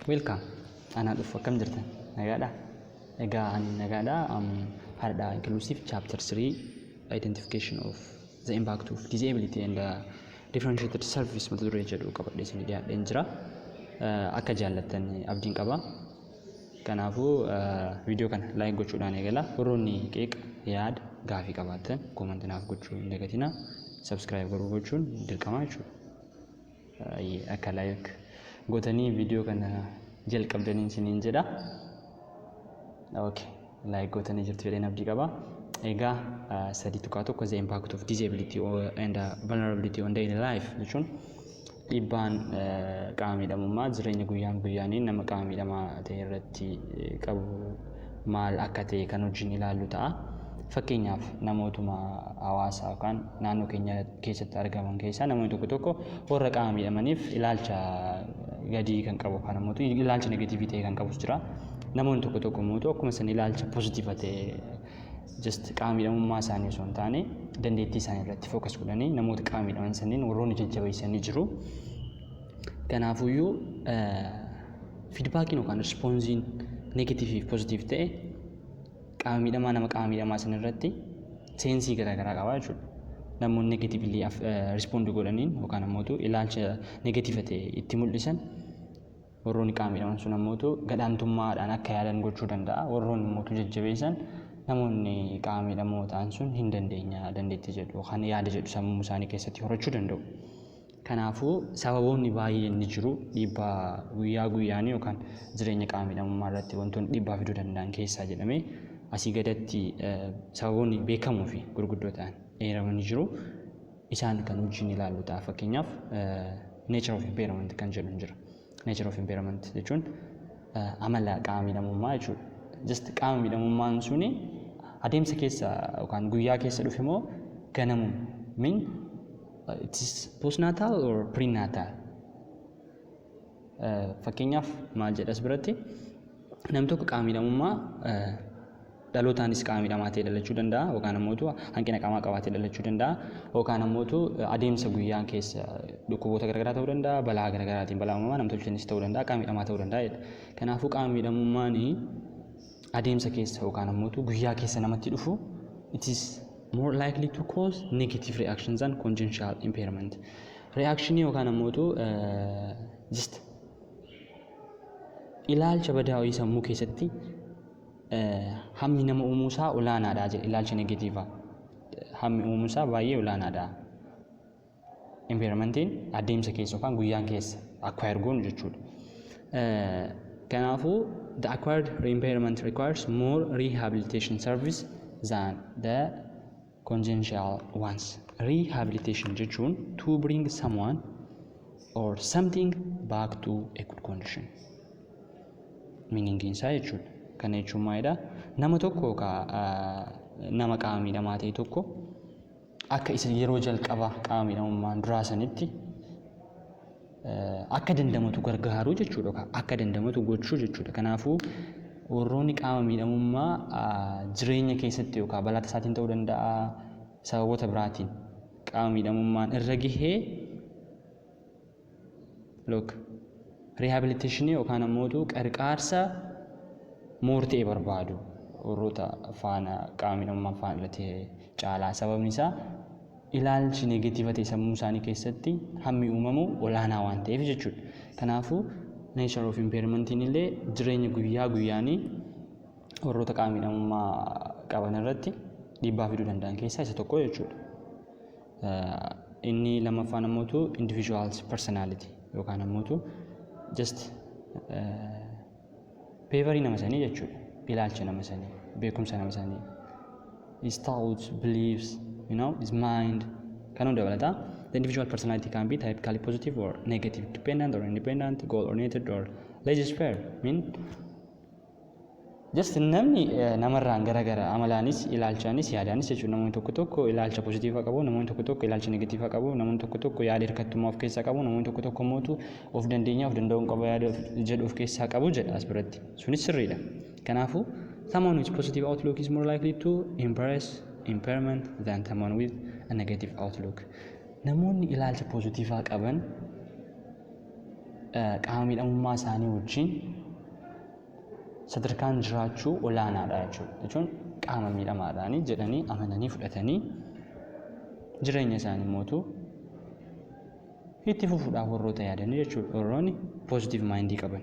Welcome. Ana dhufa kam jirtan? Nagaadha. Egaa ani nagaadha. Harda inclusive chapter 3 identification of the impact of disability and differentiated service mata duree jedhu qabadhee isin dhiyaadheen jira. Akka jaallattan abdiin qaba. Kanaafuu video kana like gochuudhaan eegala. Warroonni qeeqa yaada gaafii qabaatan comment naaf gochuu hin dagatina. Subscribe gochuun dirqama jechuudha. Akka like gootanii video kana jalqabdanii isiniin jedha. Okay, like gootanii jirtu jedheen abdii qaba. Egaa sadii tokko the impact of disability and vulnerability on daily life jechuun dhiibbaan qaama midhamummaa jireenya guyyaanii nama qaama midhamaa ta'e irratti qabu maal akka ta'e kan wajjin ilaallu ta'a. Fakkeenyaaf namootuma hawaasaa yookaan naannoo keenya keessatti argaman keessaa namoonni tokko warra qaama midhamaniif ilaalcha gadii kan qabu kan ammoo ilaalcha negatiivii ta'e kan qabus jira. Namoonni tokko immoo akkuma san ilaalcha positiiva ta'e just qaama midhamummaa isaanii osoo hin taane dandeettii isaanii irratti focus godhanii namoota qaama midhaman saniin warroonni jajjabeessanii jiru. Kanaafuyyuu feedbackiin yookaan responsiin negatiivii fi positiiv ta'e qaama midhamaa nama qaama midhamaa san irratti seensii garaagaraa qaba jechuudha. Namoonni negatiivili respond godhaniin yookaan ammoo ilaalcha negatiiva ta'e itti mul'isan warroonni qaama midhaman sun ammoo gadaantummaadhaan akka yaadan gochuu danda'a. Warroonni ammoo jajjabeessan namoonni qaama midhamoo ta'an sun hin dandeenya dandeettii jedhu yookaan yaada jedhu sammuu isaanii keessatti horachuu danda'u. Kanaafuu sababoonni baay'een ni jiru dhiibbaa guyyaanii yookaan jireenya qaama midhamummaa irratti wantoonni dhiibbaa fiduu danda'an keessaa jedhamee asii gadatti sababoonni beekamoo fi gurguddoo ta'an eeramanii jiru. Isaan kan wajjin ilaallu ta'a. Fakkeenyaaf nature of impairment kan jedhu jira. Nature of impairment jechuun amala qaama midhamummaa jechuudha. Just qaama midhamummaan suni adeemsa keessa yookaan guyyaa keessa dhufe moo ganamu mean it is postnatal or prenatal. Fakkeenyaaf maal jedhas biratti namni tokko qaama midhamummaa dhalootaanis qaama midhamaa ta'e dhalachuu danda'a yookaan ammoo hanqina qaamaa qabaatee dhalachuu danda'a yookaan ammoo adeemsa guyyaa keessa dhukkuboota garaagaraa ta'uu danda'a balaa garaagaraatiin balaa uumamaa namtolcheenis ta'uu danda'a qaama midhamaa ta'uu danda'a. Kanaafuu qaama midhamummaan adeemsa keessa yookaan ammoo guyyaa keessa namatti dhufu it is more likely to cause negative reactions than congenital impairment. Reaction yookaan ammoo just ilaalcha badaa'ii sammuu keessatti hammi nama uumuusaa olaanaadha jedhe ilaalcha negatiivaa. Hammi uumuusaa baay'ee olaanaadha. Impairmentiin adeemsa keessa yookaan guyyaan keessa acquired goonu jechuudha. Kanaafuu the acquired impairment requires more rehabilitation service than the congenital ones. Rehabilitation jechuun to bring someone or something back to a good condition. Meaning isaa jechuudha. Kana jechuun maalidha? Nama tokko nama qaama midhamaa ta'e tokko akka isa yeroo jalqaba qaama midhamummaan duraa sanitti akka dandamatu gargaaru jechuudha. Akka dandamatu gochuu jechuudha. Kanaafuu warroonni qaama midhamummaa jireenya keessatti yookaan balaa tasaatiin ta'uu danda'a sababoota biraatiin qaama midhamummaan irra gahee rehabilitation yookaan ammoo qarqaarsa moortee barbaadu warroota faana qaama midhamummaa faana ilaallatee caalaa. Sababni isaa ilaalchi negatiiva ta'e sammuu isaanii keessatti hammi uumamu olaanaa waan ta'eef jechuudha. Kanaafuu nature of impairmentiin illee jireenya guyyaanii warroota qaama midhamummaa qaban irratti dhiibbaa fiduu danda'an keessaa isa tokko jechuudha. Inni lammaffaan ammoo individuals personality yookaan ammoo just behavior nama sanii jechuudha. Ilaalcha nama sanii, beekumsa nama sanii, his thoughts, beliefs, his mind kan hunda dabalata. The individual personality can be typically positive or negative, dependent or independent, goal-oriented or laissez-faire. Just namni namarraan garagara amalaanis ilaalchaanis yaadaanis jechuudha. Namoonni tokko ilaalcha positiiva qabu, namoonni tokko ilaalcha negatiiva qabu, namoonni tokko yaada hirkattummaa of keessaa qabu, namoonni tokko immoo of dandeenyaa of danda'uun qaba yaada jedhu of keessaa qabu jedha as biratti. Sunis sirriidha. Kanaafuu someone with positive outlook is more likely to embrace impairment than someone with a negative outlook. Namoonni ilaalcha positiivaa qaban qaama midhamummaa isaanii wajjin sadarkaan jiraachuu olaanaadha jechuudha. Jechuun qaama midhamaadhaanii jedhanii amananii fudhatanii jireenya isaanii mootuu itti fufuudhaaf warroota yaadanii jechuudha. Warroonni positive mindii qaban.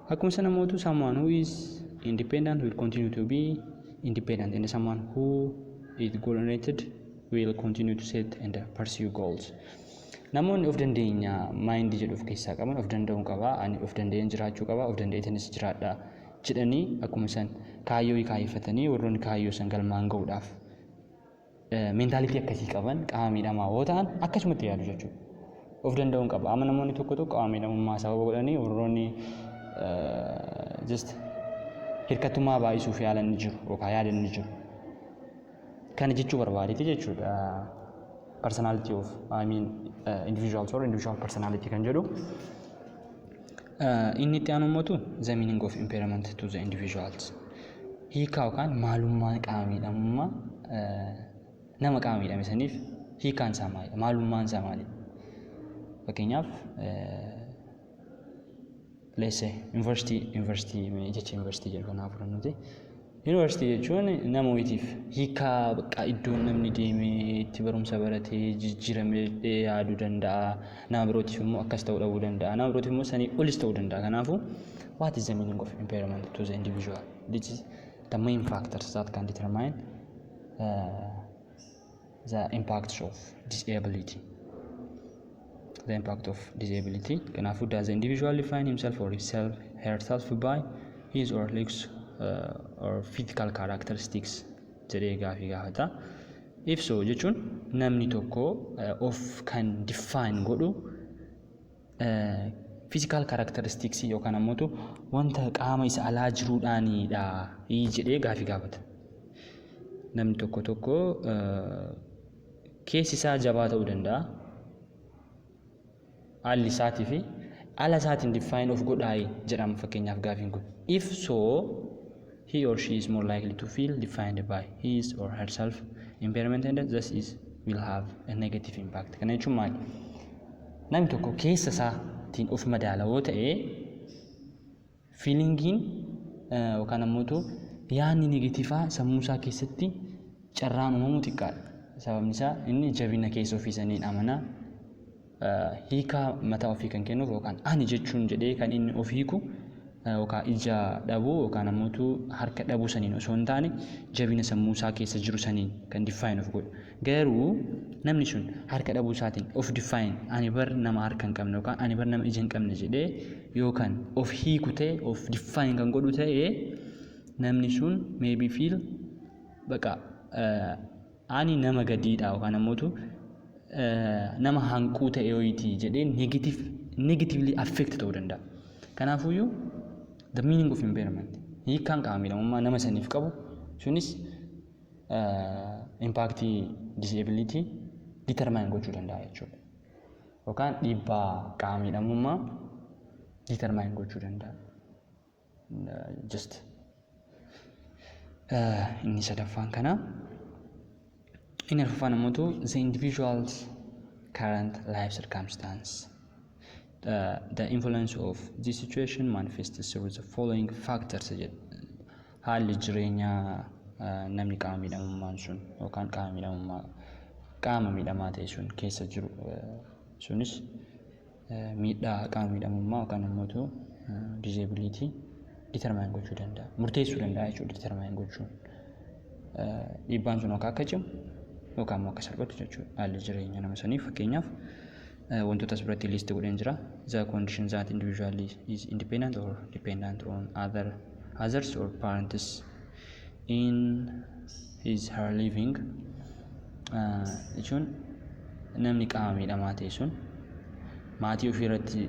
Akkuma sana mootuu someone who is independent will continue to be independent and someone who is goal-oriented will continue to set and pursue goals. Namoonni of dandeenya mindii jedhu of keessaa qaban of danda'uun qabaa, ani of danda'een jiraachuu qabaa, of danda'eetinis jiraadha jedhanii akkuma san kaayyoo kaayeffatanii warroonni kaayyoo san galmaan ga'uudhaaf meentaalitii akkasii qaban qaama midhamaa yoo ta'an akkasumatti yaadu jechuudha. Of danda'uun qaba. Amma namoonni tokko tokko qaama midhamummaa sababa godhanii warroonni just hirkattummaa baay'isuuf yaalan ni jiru yookaan yaadan ni jiru. Kana jechuu barbaadeeti jechuudha. Personality of individuals or individual personality kan jedhu. Inni itti aanu mootu the meaning of impairment to the individuals. Hiikaa yookaan maalummaa qaama midhamummaa nama qaama midhame saniif hiikaan isaa maalidha? Maalummaan isaa maalidha? Fakkeenyaaf let's say university jedhu kanaaf fudhannuti. University jechuun namoottiif hiikaa bakka iddoon namni deemee itti barumsa baratee jijjiiramee yaaduu danda'a. Nama birootiif immoo akkas ta'uu dhabuu danda'a. Nama birootiif immoo sanii olis ta'uu danda'a. Kanaafuu what is the meaning of impairment to the individual? This is the main factors that can determine the impact of disability. The impact of disability. Kanaafuu does the individual define himself or herself by his or looks or physical characteristics jedhee gaafata. If so jechuun namni tokko of kan define godhu physical characteristics yookaan ammoo wanta qaama isa alaa jiruudhaanidha jedhee gaafata. Namni tokko keessi isaa jabaa ta'uu danda'a. Alli isaatii fi ala isaatiin define of godhaayi jedhama fakkeenyaaf gaafiin kun. If so, he or she is more likely to feel defined by his or herself impairment and thus will have a negative impact. Kana jechuun maali? Namni tokko keessa isaatiin of madaala yoo ta'e feelingiin yookaan ammoo yaadni negatiivaa sammuu isaa keessatti carraan uumamuu xiqqaadha. Sababni isaa inni jabina keessa ofiisaniin amanaa hiikaa mataa ofii kan kennuuf yookaan ani jechuun jedhee kan inni of hiiku yookaan ija dhabuu yookaan ammoo harka dhabuu saniin osoo hin taane jabina sammuu isaa keessa jiru saniin kan define of godhu. Garuu namni sun harka dhabuu isaatiin of define ani bar nama harka hin qabne yookaan ani bar nama ija hin qabne jedhee yookaan of hiiku ta'e of define kan godhu ta'e namni sun maybe feel baqa ani nama gadiidha yookaan ammoo nama hanquu ta'e yooti jedhee negatively affect ta'uu danda'a. Kanaafuyyuu the meaning of impairment hiikaan qaama midhamummaa nama saniif qabu sunis impact disability determine gochuu danda'a jechuudha. Yookaan dhiibbaa qaama midhamummaa determine gochuu danda'a. Just inni sadaffaan kana. In arfan ammoo the individual's current life circumstance. The influence of this situation manifests through the following factors. Haalli jireenyaa namni qaama midhamummaan sun yookaan qaama midhamaa ta'e sun keessa jiru sunis miidhaa qaama midhamummaa yookaan ammoo disability determine gochuu danda'a. Murteessuu danda'a jechuudha determine gochuun. Dhiibbaan sun akka cimu yookaan immoo akka salphatu jechuudha. Haalli jireenya nama sanii fakkeenyaaf wantoota asirratti list godheen jira. The condition that individual is independent or dependent on others or parents in his her living. Jechuun namni qaama midhamaa ta'e sun maatii ofii irratti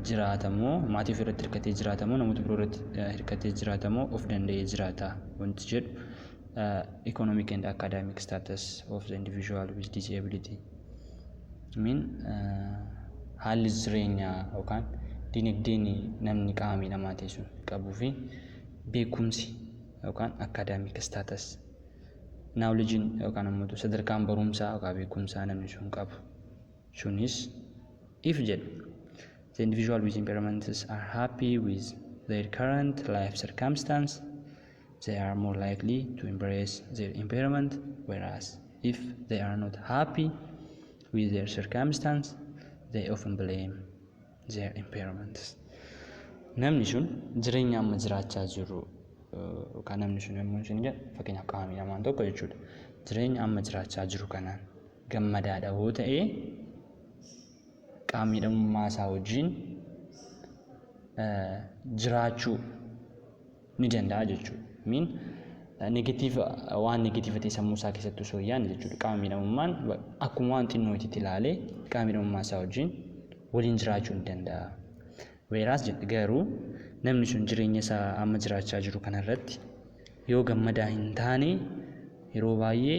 jiraatamoo maatii ofii irratti hirkatee jiraatamoo namoota biroo irratti hirkatee jiraatamoo of danda'ee jiraata wanti jedhu. Economic and academic status of the individual with disability. Haalli jireenyaa yookaan dinagdeen namni qaama midhamaa ta'e sun qabuu fi beekumsi yookaan academic status knowledge yookaan ammoo sadarkaan barumsaa yookaan beekumsaa namni sun qabu sunis if jedhu. The individual with impairments are happy with their current life circumstance. They are more likely to embrace their impairment, whereas if they are not happy with their circumstance, they often blame their impairments. Namni sun jireenya amma jiraachaa jiru yookaan namni sun yommuu isin jedhu fakkeenyaaf qaama miidhamaan tokko jechuudha. Jireenya amma jiraachaa jiru kanaan gammadaadha yoo ta'e qaama miidhamummaa isaa wajjin jiraachuu ni danda'a jechuudha. Miin waan negatiiva ta'e sammuu isaa keessatti osoo yaadne jechuudha. Qaama miidhamummaan akkuma waan xinnoo itti ilaalee qaama miidhamummaa isaa wajjin waliin jiraachuu ni danda'a. Weeraas garuu namni sun jireenya isaa amma jiraachaa jiru kanarratti yoo gammadaa hin taane yeroo baay'ee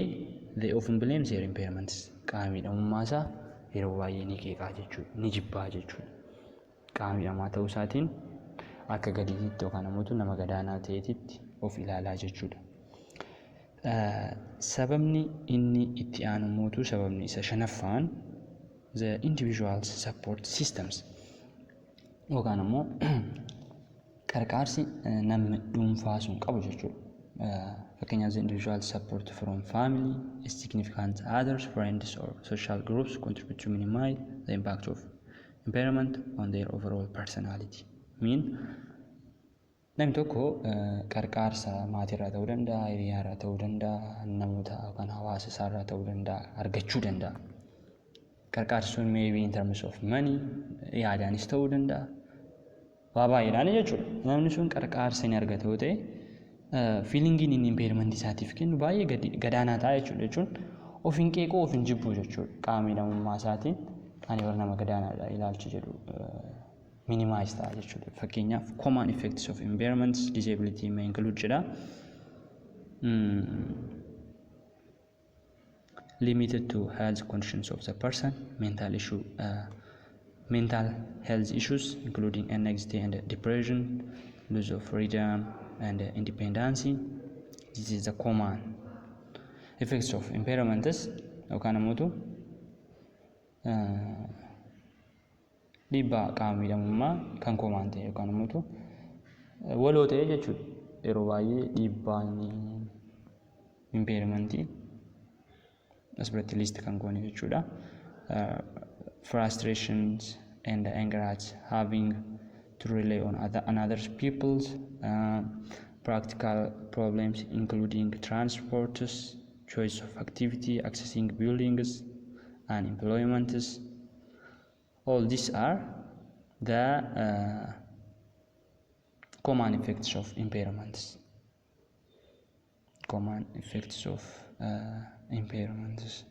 they often blame their impairments. Qaama miidhamummaa isaa yeroo baay'ee ni qeeqaa jechuudha, ni jibbaa jechuudha. Qaama miidhamaa ta'uu isaatiin akka gadiitti yookaan ammoo nama gadaanaa ta'eetitti of ilaalaa jechuudha. Sababni inni itti aanu mootu sababni isa shanaffaan the individual support systems yookaan ammoo qarqaarsi namni dhuunfaa sun qabu jechuudha. Fakkeenyaaf the individual support from family, significant others, friends or social groups contribute to minimize the impact of impairment on their overall personality. Mean namni tokko qarqaarsa maatiirraa ta'uu danda'a, hiriyaarraa ta'uu danda'a, namoota yookaan hawaasa isaarraa ta'uu danda'a, argachuu danda'a. Qarqaarsi sun maybe in terms of money, yaadaanis ta'uu danda'a. Waa baay'eedhaan jechuudha. Namni sun qarqaarsa inni argate yoo ta'e fiilingiin inni impairment isaatiif kennu baay'ee gadaanaa ta'a jechuudha. Jechuun of hin qeequu of hin jibbuu jechuudha. Qaama miidhamummaa isaatiin ani warra nama gadaanaadha ilaalchi jedhu minimize ta'a jechuudha. Fakkeenyaaf common effects of impairments disability may include jedha. Limited to health conditions of the person, mental health issues including anxiety and depression, loss of freedom and independence. This is the common effects of impairments. Yookaan ammoo dhiibbaa qaama miidhamummaa kan common ta'e yookaan ammoo waloo ta'e jechuudha. Yeroo baay'ee dhiibbaan impairmentii asirratti list kan goone jechuudha. Frustrations and anger at having to rely on other people's practical problems including transports, choice of activity, accessing buildings and employments. All these are the common effects of impairments. Common effects of impairments.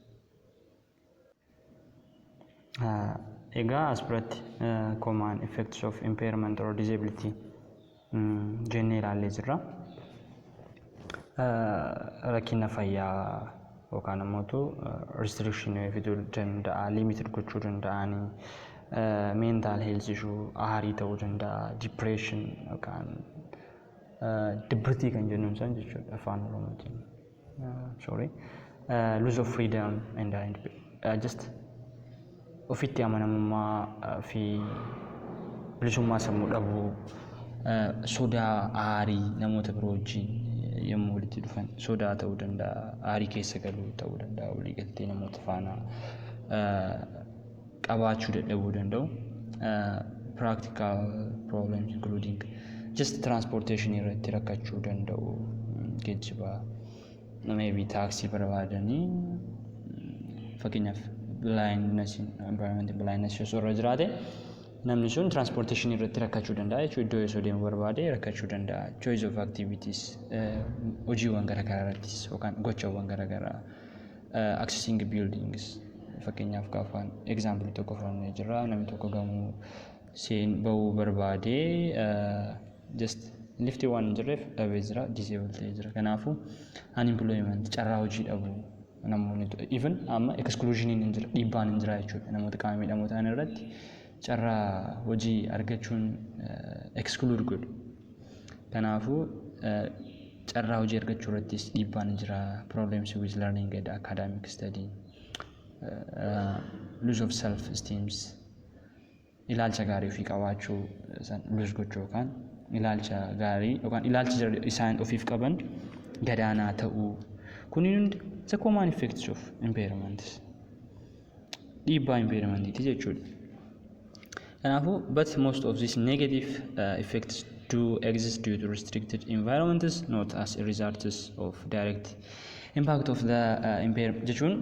Egaa asirratti common effects of impairment or disability jennee ilaallee jirra. Rakina fayyaa yookaan ammoo restriction fiduu danda'a, limited gochuu danda'anii, mental health issue aarii ta'uu danda'a, depression yookaan dibbitii kan jennuun san jechuudha afaan oromootiin. Loss of freedom and just ofitti amanamummaa fi bilisummaa sammuu dhabuu, sodaa aarii namoota biroo wajjin yommuu walitti dhufan sodaa ta'uu danda'a, aarii keessa galuu ta'uu danda'a, walii galtee namoota faana qabaachuu dadhabuu danda'u. Practical problems including just transportation irratti rakkachuu danda'u, geejjiba maybe taksii barbaadanii fakkeenyaaf blindness environment blindness osoo irra jiraate namni sun transportation irratti rakkachuu danda'a jechuudha. Iddoo osoo deemu barbaade rakkachuu danda'a. Choice of activities hojiiwwan garaagaraa irrattis yookaan gochawwan garaagaraa accessing buildings fakkeenyaaf gaafaan example tokko fudhannee jirra. Namni tokko gamoo bahuu barbaade just liftii waan hin jirreef dhabee jira, disabled ta'ee jira. Kanaafuu unemployment carraa hojii dhabuu namoonni even amma exclusioniin hin jira, dhiibbaan hin jira jechuudha. Namoota qaama miidhamoo ta'an irratti carraa hojii argachuun exclude godhu. Kanaafuu carraa hojii argachuu irrattis dhiibbaan hin jira. Problems with learning and academic study, loss of self esteem ilaalcha gaarii ofii qabaachuu san lus gochuu yookaan ilaalcha gaarii yookaan ilaalcha isaan ofiif qaban gadaanaa ta'uu kunniin hundi the common effects of impairment dhiibbaa impairmentiiti jechuudha. Kanaafuu but most of these negative effects do exist due to restricted environments not as a result of direct impact of the impairment jechuun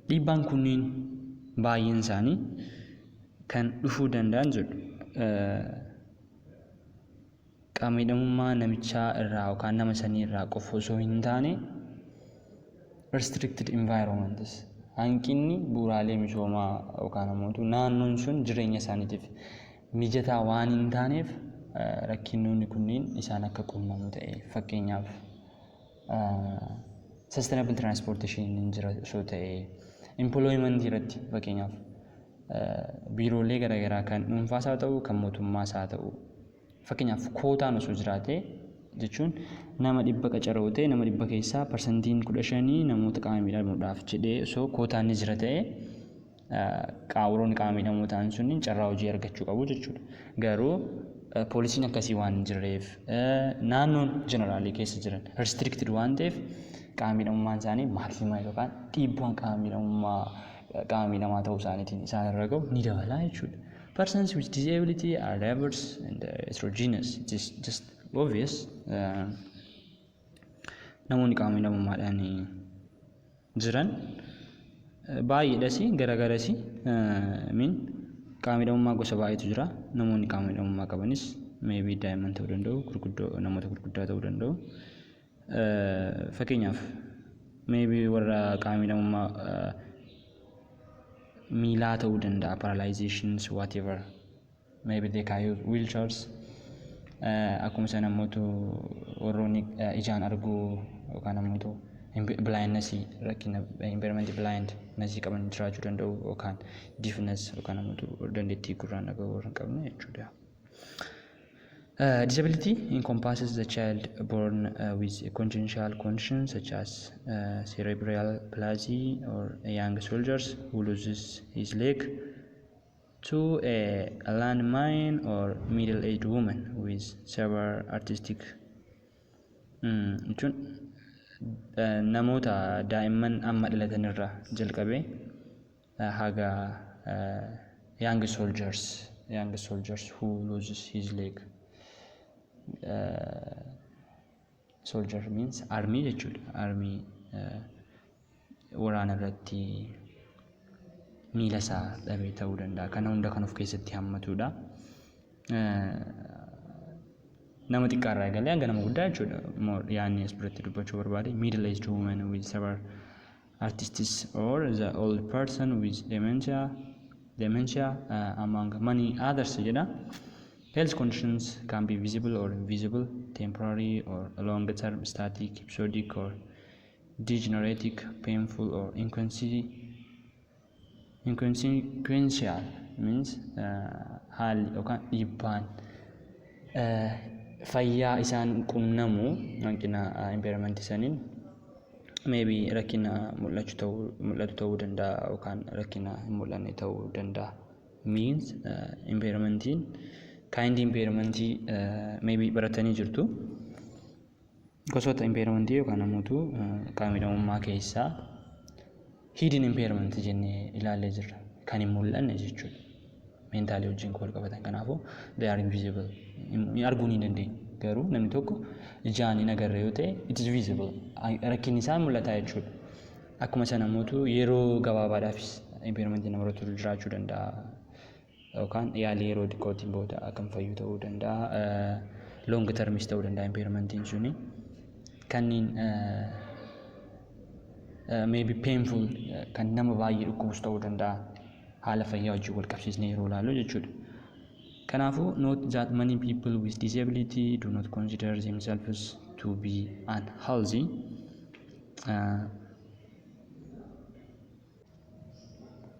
dhiibbaan kunniin baay'een isaanii kan dhufuu danda'an jedhu qaama midhamummaa namichaa irraa yookaan nama sanii irraa qofa osoo hin taane restricted environments hanqinni bu'uuraalee misoomaa yookaan ammoo naannoon sun jireenya isaaniitiif mijataa waan hin taaneef rakkinnoonni kunniin isaan akka qunnamu ta'e fakkeenyaaf sustainable transportation hin jira osoo ta'e employment irratti fakkeenyaaf biiroolee garaagaraa kan dhuunfaas haa ta'u kan mootummaas haa ta'u fakkeenyaaf kootaan osoo jiraate jechuun nama 100 qacaroo ta'e nama 100 keessaa parsantiin 15 namoota qaama miidhamuudhaaf jedhee osoo kootaan ni jira ta'e qaawuroon qaama miidhamuu ta'an sunniin carraa hojii argachuu qabu jechuudha. Garuu poolisiin akkasii waan hin jirreef naannoon jeneraalii keessa jiran restricted waan ta'eef qaama miidhamummaan isaanii maaksimaa yookaan dhiibbaan qaama miidhamaa ta'uu isaaniitiin isaan irra gahu ni dabala jechuudha. Persons with disability are diverse and heterogeneous. It is just obvious. Namoonni qaama midhamummaadhaan jiran baay'eedhasi garaagarasi qaama midhamummaa gosa baay'eetu jira. Namoonni qaama midhamummaa qabanis maybe daa'imman ta'uu danda'u, namoota gurguddaa ta'uu danda'u. Fakkeenyaaf maybe warra qaama midhamummaa miilaa ta'uu danda'a, paralyzations whatever, maybe they can use wheelchairs. Akkuma sana ammoo warroonni ijaan arguu yookaan ammoo blindness rakkina impairment blindness qaban jiraachuu danda'u yookaan deafness yookaan ammoo dandeettii gurraan dhaga'uu hin qabne jechuudha. Disability encompasses the child born with a congenital condition such as cerebral palsy or a young soldier who loses his leg to a landmine or middle-aged woman with severe artistic namoota daa'imman amma dhalatan irraa jalqabee haga young soldiers who loses his leg. Soldier means army jechuudha. Army waraana irratti miila isaa dhabee ta'uu danda'a. Kana hunda kan of keessatti hammatudha. Nama xiqqaarraa eegalee hanga nama guddaa jechuudha. Yaanni as biratti dubbachuu barbaade middle-aged woman with severe arthritis or the old person with dementia among many others jedha. Health conditions can be visible or invisible, temporary or long-term, static, episodic or degenerative, painful or inconsequential means haalli yookaan dhiibbaan fayyaa isaan qunnamu hanqina impairment isaaniin maybe rakkina mul'atu ta'uu danda'a yookaan rakkina hin mul'anne ta'uu danda'a. Means impairmentiin kind impairment maybe baratanii jirtu. Gosoota impairmentii yookaan ammoo qaama midhamummaa keessaa hidden impairment jennee ilaallee jirra. Kan hin mul'anne jechuudha. Mentaalii wajjin wal qabatan. Kanaafuu they are invisible. Arguu ni dandeenya. Garuu namni tokko ijaan hin agarre yoo ta'e it is visible. Rakkinni isaa mul'ata jechuudha. Akkuma sana ammoo yeroo gabaabaadhaafis impairment namarra turu jiraachuu danda'a. Yookaan yaalii yeroo xiqqootiin booda kan fayyu ta'uu danda'a. Long termis ta'uu danda'a impairmentiin suni. Kanneen maybe painful kan nama baay'ee dhukkubus ta'uu danda'a. Haala fayyaa wajjin wal qabsiisnee yeroo ilaallu jechuudha. Kanaafuu note that many people with disability do not consider themselves to be unhealthy.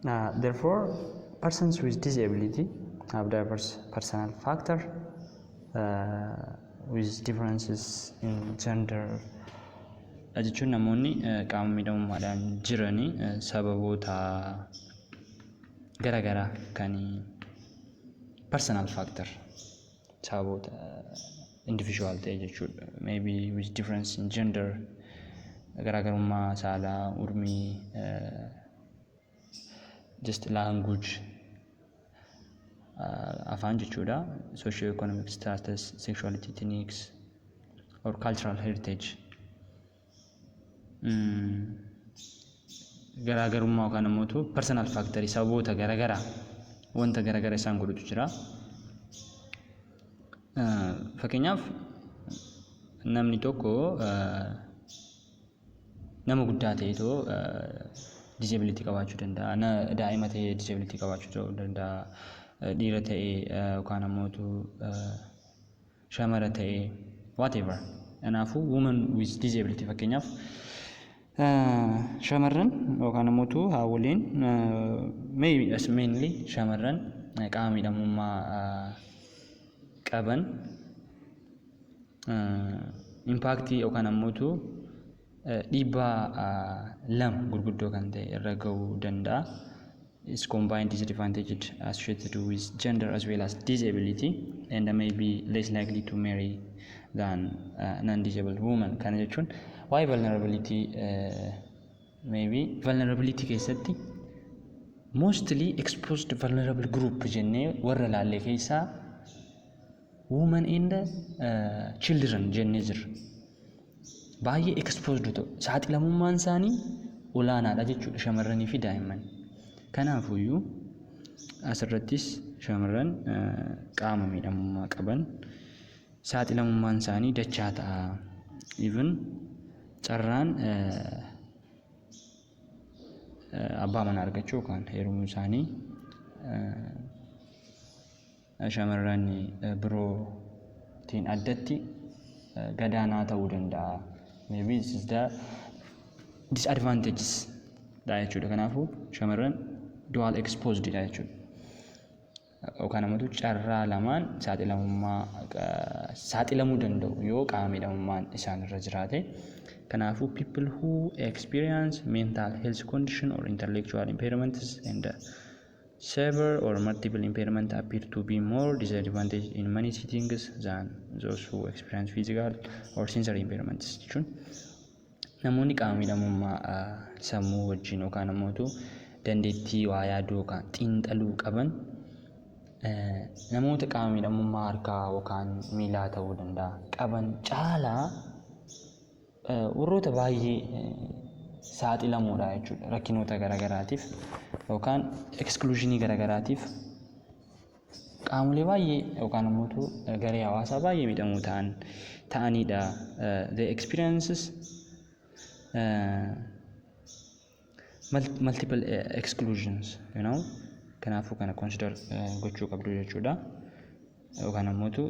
Therefore, persons with disability have diverse personal factors with differences in gender. Jechuun namoonni qaama midhamummaadhaan jiranii sababoota garaagaraa kan personal factor sababoota individual ta'e jechuudha. Maybe with difference in gender, garaagarummaa saalaa, urmii, just language, afaan jechuudha, socio-economic status, sexuality, ethnics or cultural heritage. Garaagarummaa yookaan immoo personal factor sababoota garaagaraa wanta garaagaraa isaan godhutu jira. Fakkeenyaaf namni tokko nama guddaa ta'etoo disability qabaachuu danda'a. Daa'ima ta'ee disability qabaachuu danda'a. Dhiira ta'ee yookaan immoo shamara ta'ee whatever. Kanaafuu woman with disability fakkeenyaaf shamarran yookaan immoo haawoliin mainly shamarran qaama midhamummaa qaban impactii yookaan immoo dhiibbaa lama gurguddoo kan ta'e irra ga'uu danda'a. Is combined disadvantaged associated with gender as well as disability and may be less likely to marry than non-disabled women. Kana jechuun why vulnerability maybe vulnerability keessatti mostly exposed vulnerable group jennee warra laallee keessaa women and children jennee jirra. Baay'ee exposed ta'u saaxilamummaan isaanii olaanaadha jechuudha shamarranii fi daa'imman. Kanaafuyyuu asirrattis shamarran qaama midhamummaa qaban saaxilamummaan isaanii dachaa ta'a. Even carraan abbaa manaa argachuu yookaan heerumuu isaanii shamarran birootiin addatti gadaanaa ta'uu danda'a. Maybe this is the disadvantages dha jechuudha. Kanaafuu shamarran dual exposed dha jechuudha. Yookaan immoo carraa lamaan saaxilamuu danda'u yoo qaama midhamummaan isaan irra jiraate. Kanaafuu people who experience mental health condition or intellectual impairments and severe or multiple impairment appear to be more disadvantaged in many settings than those who experience physical or sensory impairments. Namoonni qaama midhamummaa sammuu wajjin yookaan immoo dandeettii waa yaaduu yookaan xiinxaluu qaban namoota qaama midhamummaa harkaa yookaan miilaa ta'uu danda'a qaban caalaa warroota baay'ee saaxilamuudha jechuudha. Rakkinoota garaagaraatiif yookaan exclusionii garaagaraatiif qaamolee baay'ee yookaan immoo garee hawaasaa baay'ee midhamuu ta'anidha. The experiences multiple exclusions, kanaafuu kana consider gochuu qabdu jechuudha. Yookaan immoo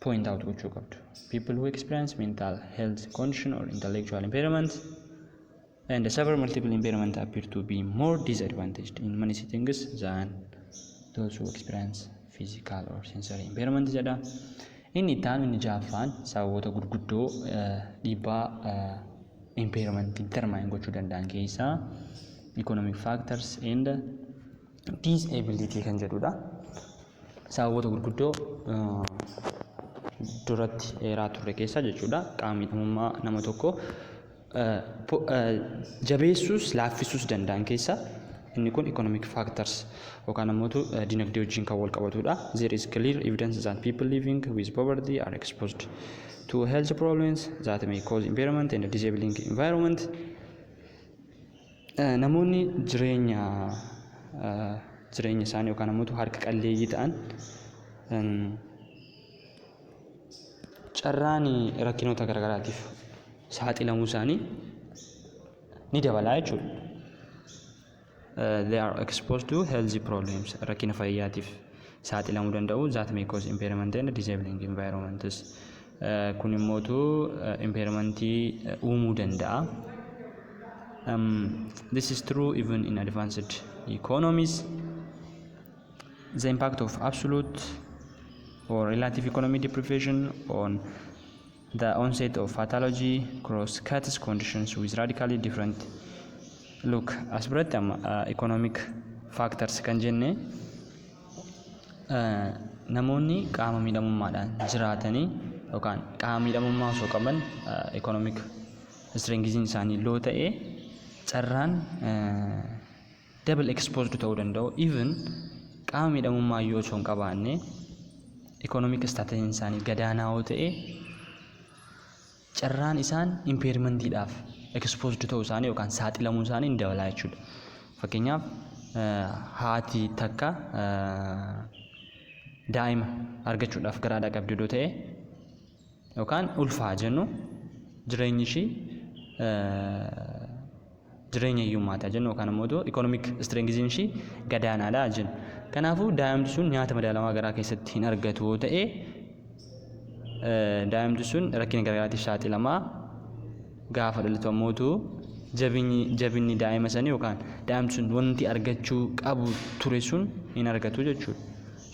point out gochuu qabdu. People who experience mental health condition or intellectual impairment and severe multiple impairment appear to be more disadvantaged in many settings than those who experience physical or sensory impairment jedha. Inni ittaanu inni jaaffaan sababoota gurguddoo dhiibbaa impairment determine gochuu danda'an keessaa economic factors and disability kan jedhudha. Sababoota gurguddoo duratti eeraa turre keessaa jechuudha. Qaama midhamummaa nama tokko jabeessuus laaffisuus danda'an keessaa inni kun economic factors yookaan immoo dinagdee wajjin kan wal qabatudha. There is clear evidence that people living with poverty are exposed to health problems that may cause impairment and disabling environment. Namoonni jireenya isaanii yookaan immoo harka qalleeyyii ta'an carraan rakkinoota garaagaraatiif saaxilamuu isaanii ni dabalaa jechuudha. They are exposed to health problems rakkina fayyaatiif saaxilamuu danda'u that may cause impairment and disabling environments. Kun immoo impairmentii uumuu danda'a. This is true even in advanced economies. The impact of absolute or relative economic deprivation on the onset of pathology cross-cuts conditions with radically different look. As biratti economic factors kan jenne namoonni qaama midhamummaadhaan jiraatanii yookaan qaama midhamummaa osoo qaban economic strengthiin isaanii low ta'e carraan double exposed ta'uu danda'u. Even qaama midhamummaa yoo osoo hin qabaanne economic status isaanii gadaanaa yoo ta'e carraan isaan impairmentiidhaaf exposed ta'uu isaanii yookaan saaxilamuu isaanii ni dabala jechuudha. Fakkeenyaaf haati takka daa'ima argachuudhaaf garaadhaa qabdu yoo ta'e yookaan ulfaa jennu jireenyi ishii jireenya hiyyummaataa jennu yookaan immoo economic strengthiin ishii gadaanaadha jennu. Kanaafuu daa'imti sun nyaata madaalamaa garaa keessatti hin argatu yoo ta'e daa'imti sun rakkina garaagaraatiif saaxilamaa gaafa dhalatu ammoo jabinni daa'ima sanii yookaan daa'imti sun wanti argachuu qabu ture sun hin argatu jechuudha.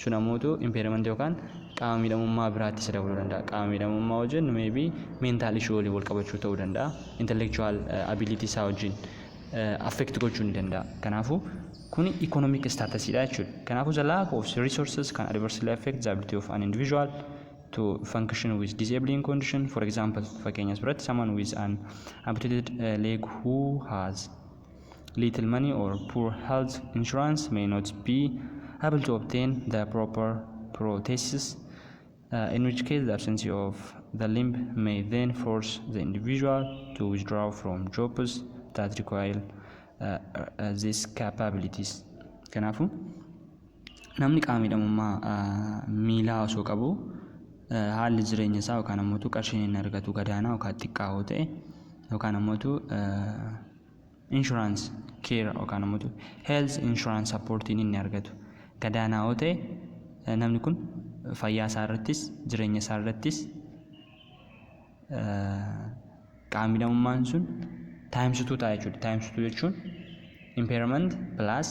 Sun ammoo impairment yookaan qaama midhamummaa biraatti isa dabaluu danda'a. Qaama midhamummaa wajjin maybe mental issue waliin wal qabachuu ta'uu danda'a. Intellectual ability isaa wajjin affect gochuu ni danda'a. Kanaafuu kuni economic status'idha jechuudha. Kanaafuu the lack of resources can adversely affect the ability of an individual to function with disabling condition. For example, fakkeenyas biratti someone with an amputated leg who has little money or poor health insurance may not be able to obtain the proper prosthesis, in which case the absence of the limb may then force the individual to withdraw from jobs that require these capabilities. Kanaafuu namni qaama midhamummaa miilaa osoo qabu haalli jireenya isaa yookaan ammoo qarshiin inni argatu gadaanaa yookaan xiqqaa yoo ta'e yookaan ammoo insurance care yookaan ammoo health insurance supportiin inni argatu gadaanaa yoo ta'e namni kun fayyaa isaa irrattis jireenya isaa irrattis qaama midhamummaan sun taayimsituu ta'a jechuudha. Taayimsituu jechuun impairment plus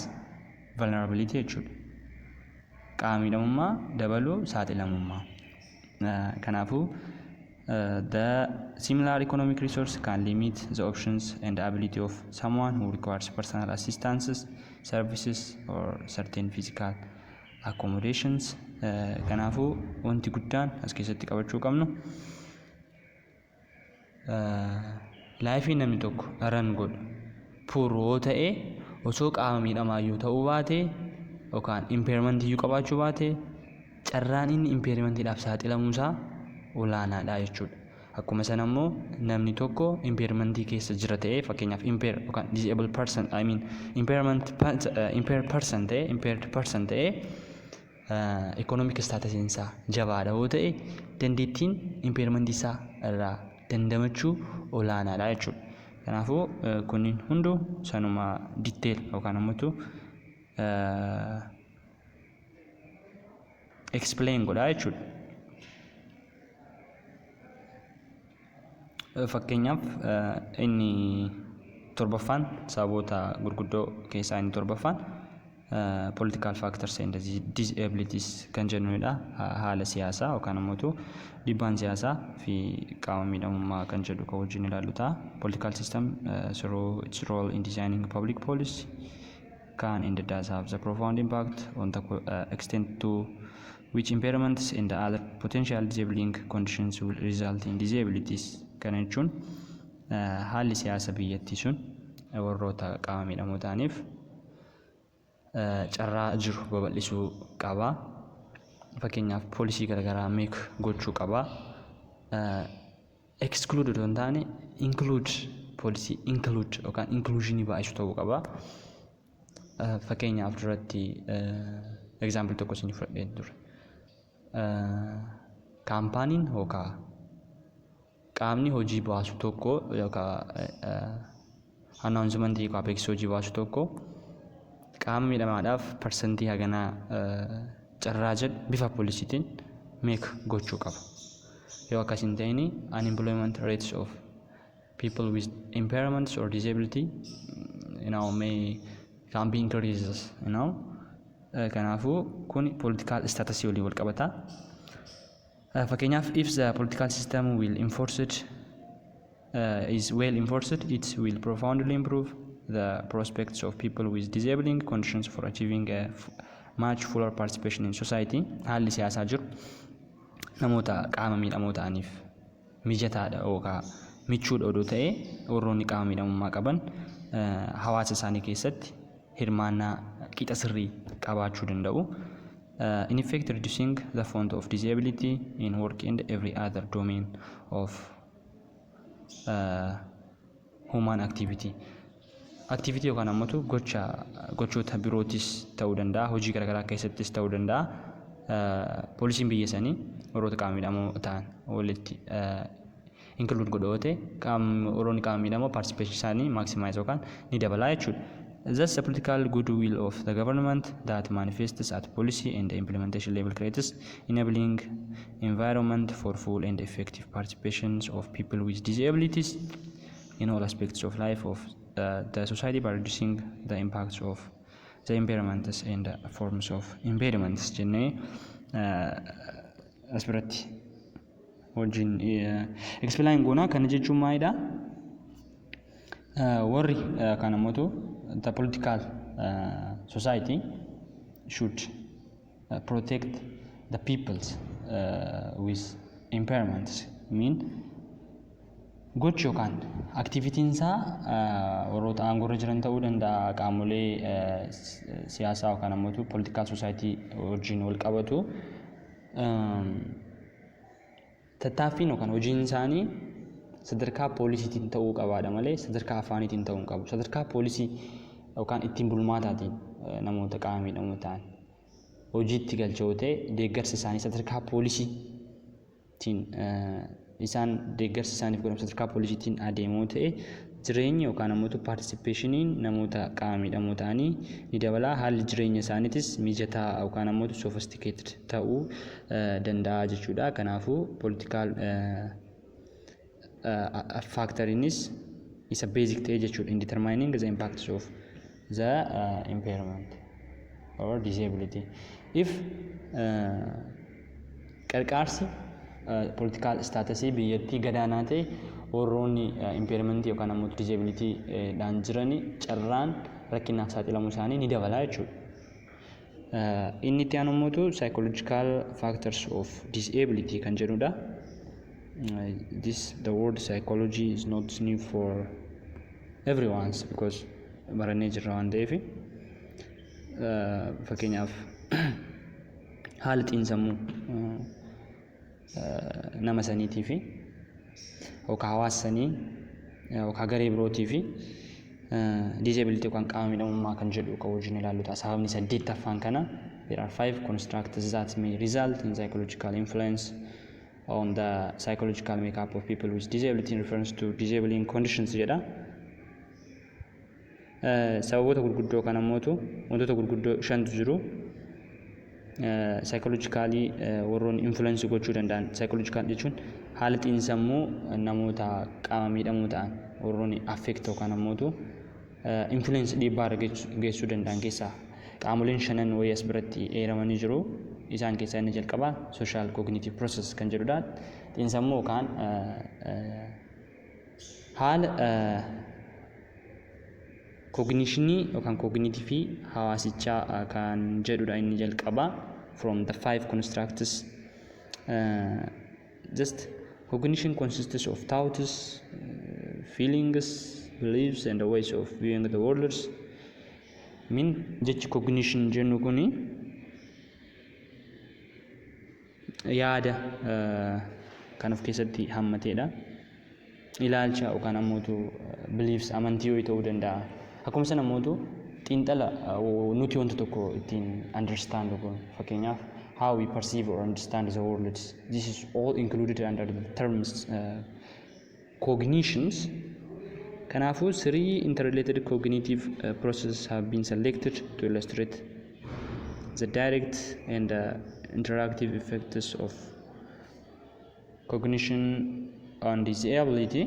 vulnerability jechuudha. Qaama midhamummaa dabaluu saaxilamummaa. Kanaafuu the similar economic resource can limit the options and the ability of someone who requires personal assistance, services or certain physical accommodations. Kanaafuu wanti guddaan as keessatti qabachuu qabnu laayifii namni tokko ran godhu puroo ta'e osoo qaama miidhamaa yoo ta'uu baate yookaan impairment iyyuu qabaachuu baate carraan inni impairmentiidhaaf saaxilamuusaa olaanaadha jechuudha. Akkuma sana immoo namni tokko impairmentii keessa jira ta'ee fakkeenyaaf yookaan disabled person impaired person ta'ee economic status isaa jabaadha yoo ta'e dandeettiin impairmentii isaa irraa dandamachuu olaanaadha jechuudha. Kanaafuu kunniin hunduu sanuma detail yookaan ammoo explain godhaa jechuudha. Fakkeenyaaf inni torbaffaan sababoota gurguddoo keessaa inni torbaffaan political factors and disabilities kan jennudha. Haala siyaasaa yookaan ammoo dhiibbaan siyaasaa fi qaama midhamummaa kan jedhu kan wajjin ilaallu ta'a. Political system through its role in designing public policy can and does have the profound impact on the extent to which impairments and other potential disabling conditions will result in disabilities. Kana jechuun haalli siyaasa biyyattii sun warroota qaama midhamoo ta'aniif carraa jiru babal'isuu qaba. Fakkeenyaaf poolisii garaagaraa meek gochuu qaba. Exclude osoo hin taane include poolisii include yookaan inclusionii baay'isuu ta'uu qaba. Fakkeenyaaf duratti example tokko isin fudhadhee ture. Kaampaaniin yookaan qaamni hojii baasu tokko yookaan announcement yookaan beeksisa hojii baasu tokko qaama midhamaadhaaf persentii haganaa carraa jedhu bifa poolisiitiin meek gochuu qaba. Yoo akkas hin ta'in unemployment rates of people with impairments or disability can be increases. Kanaafuu kun political status waliin wal qabata. Fakkeenyaaf if the political system will enforce it is well enforced, it will profoundly improve the prospects of people with disabling conditions for achieving a much fuller participation in society. Haalli siyaasaa jiru namoota qaama miidhamoo ta'aniif mijataadha yookaan michuudha odoo ta'ee warroonni qaama miidhamummaa qaban hawaasa isaanii keessatti hirmaannaa qixa sirrii qabaachuu danda'u. In effect, reducing the font of disability in work and every other domain of human activity. Activity yookaan ammoo gochoota birootis ta'uu danda'a, hojii garaagaraa keessattis ta'uu danda'a. Poolisiin biyya sanii warroota qaama miidhamoo ta'an walitti include godhoote warroonni qaama miidhamoo participation isaanii maximize yookaan ni dabalaa jechuudha. Thus, the political goodwill of the government that manifests at policy and implementation level creates enabling environment for full and effective participations of people with disabilities in all aspects of life of the society by reducing the impacts of the impairments and forms of impairments. Jennee asirratti wajjin explain goona. Kana jechuun maalidha? Warri kana mootu the political society should protect the peoples with impairments. Mean gochi yookaan activitiin isaa warroota aangorra jiran ta'uu danda'a, qaamolee siyaasaa yookaan ammoo political society wajjin wal qabatu. Tattaaffiin yookaan hojiin isaanii sadarkaa poolisiitiin ta'uu qabaadha malee sadarkaa afaaniitiin ta'uu hin qabu. Sadarkaa poolisii yookaan ittiin bulmaataatiin namoota qaama miidhamoo ta'an hojiitti galchoo ta'e deeggarsa isaanii sadarkaa poolisiitiin isaan deeggarsa isaaniif godhamu sadarkaa poolisiitiin adeemoo ta'e jireenya yookaan ammoo participationiin namoota qaama miidhamoo ta'anii ni dabala. Haalli jireenya isaaniitis mijataa yookaan ammoo sophisticated ta'uu danda'a jechuudha. Kanaafuu political factorinis is a basic ta'e jechuudha in determining the impacts of the impairment or disability. If qarqaarsi political status biyyattii gadaanaa ta'e warroonni impairment yookaan ammoo disability dhaan jirani carraan rakkinaaf saaxilamuu isaanii ni dabala jechuudha. Inni itti aanu immoo psychological factors of disability kan jedhudha. The word psychology is not new for everyone because barannee jirra waan ta'eef fakkeenyaaf haala xiinsammuu nama saniitii fi yookaan hawaasa sanii yookaan garee birootii fi disability yookaan qaama miidhamummaa kan jedhu kan wajjin ilaallu ta'a. Sababni 8ffaan kana there are 5 constructs that may result in psychological influence on the psychological makeup of people with disability in reference to disabling conditions jedha. Sababoota gurguddoo kana mootu wantoota gurguddoo 5tu jiru. Psychologically warroon influence gochuu danda'an. Psychological jechuun haala xiinsammuu namoota qaama miidhamoo ta'an warroon affect yookaan ammoo influence dhiibbaa irra geessuu danda'an keessaa qaamoleen 5 wayii as biratti eeramanii jiru. Isaan keessaa inni jalqabaa social cognitive process kan jedhudha. Xiinsammuu yookaan haala cognitionii yookaan cognitive hawaasichaa kan jedhudha inni jalqabaa. From the 5 constructs, just cognition consists of thoughts, feelings, beliefs, and the ways of viewing the world. Mean jechi cognition jennu kuni yaada kan of keessatti hammateedha. Ilaalcha yookaan ammoo beliefs amantii yoo ta'uu danda'a. Akkuma sana ammoo xiinxala nuti wanta tokko ittiin understand goon fakkeenyaaf how we perceive or understand the world. This is all included under the terms cognitions. Kanaafuu 3 interrelated cognitive processes have been selected to illustrate the direct and interactive effects of cognition on disability.